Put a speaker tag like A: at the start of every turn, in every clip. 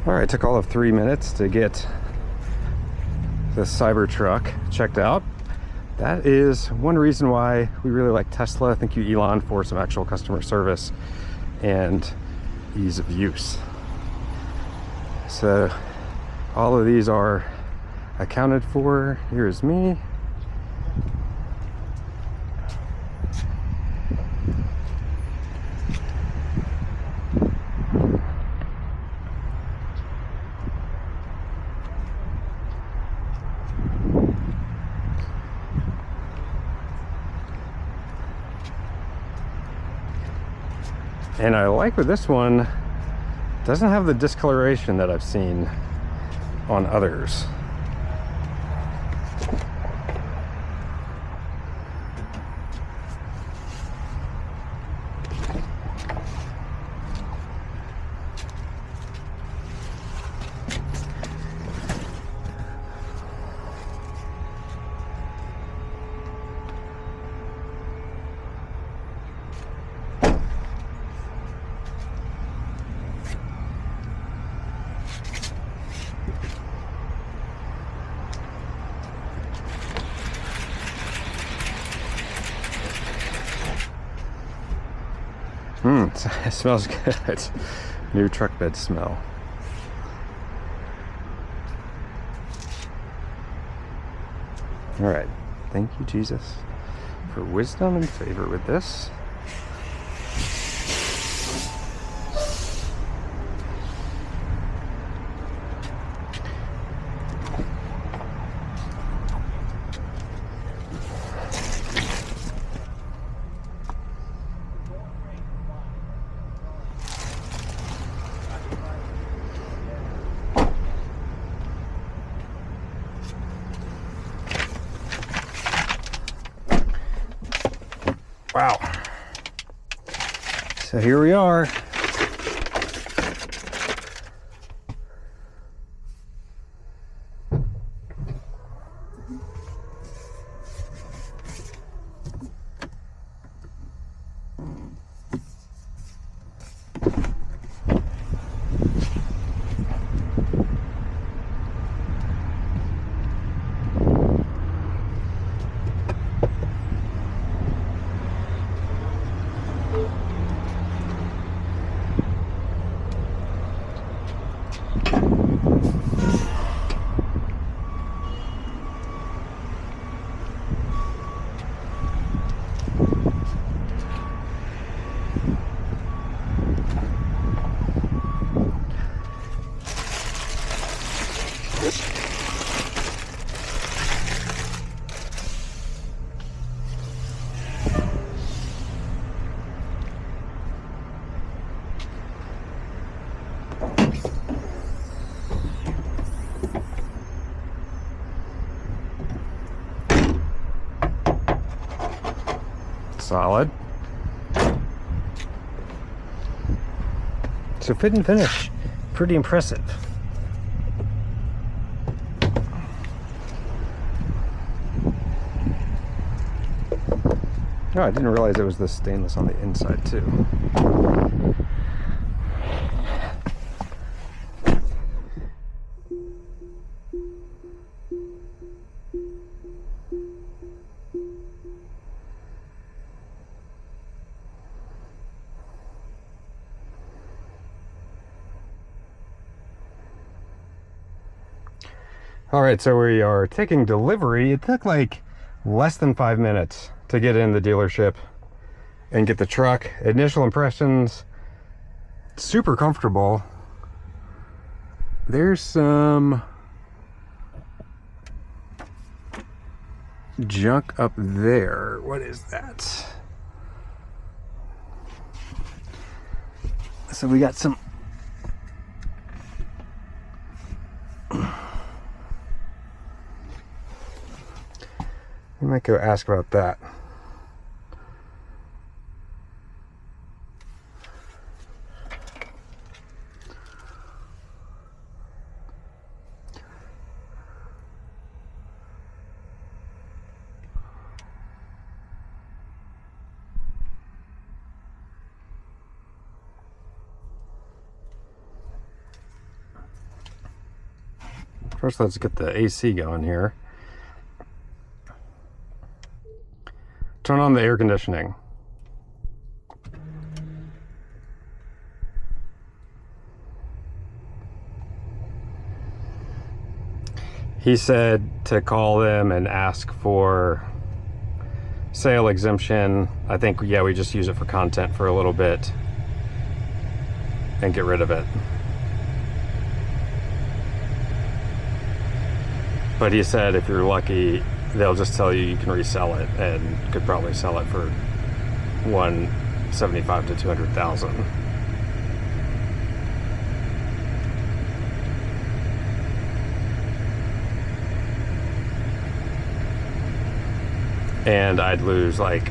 A: All right, took all of 3 minutes to get the Cybertruck checked out. That is one reason why we really like Tesla. Thank you, Elon, for some actual customer service and ease of use. So all of these are accounted for. Here's me. And I like with this one, it doesn't have the discoloration that I've seen on others. It smells good. New truck bed smell. All right. Thank you, Jesus, for wisdom and favor with this. Wow. So here we are. Solid. So fit and finish, pretty impressive. Oh, I didn't realize it was the stainless on the inside too. All right, so we are taking delivery. It took like less than 5 minutes to get in the dealership and get the truck. Initial impressions, super comfortable. There's some junk up there. What is that? So we got some we might go ask about that. First, let's get the AC going here. Turn on the air conditioning. He said to call them and ask for sale exemption. I think, yeah, we just use it for content for a little bit and get rid of it. But he said if you're lucky, they'll just tell you can resell it, and could probably sell it for $175,000 to $200,000. And I'd lose like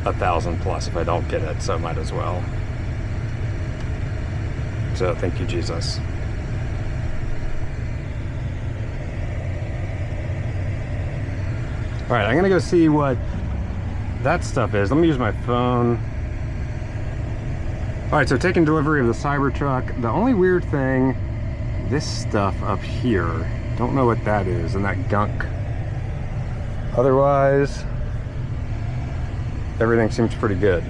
A: $1,000 plus if I don't get it, so might as well. So thank you, Jesus. All right, I'm gonna go see what that stuff is. Let me use my phone. All right, so taking delivery of the Cybertruck. The only weird thing, this stuff up here, don't know what that is, and that gunk. Otherwise, everything seems pretty good.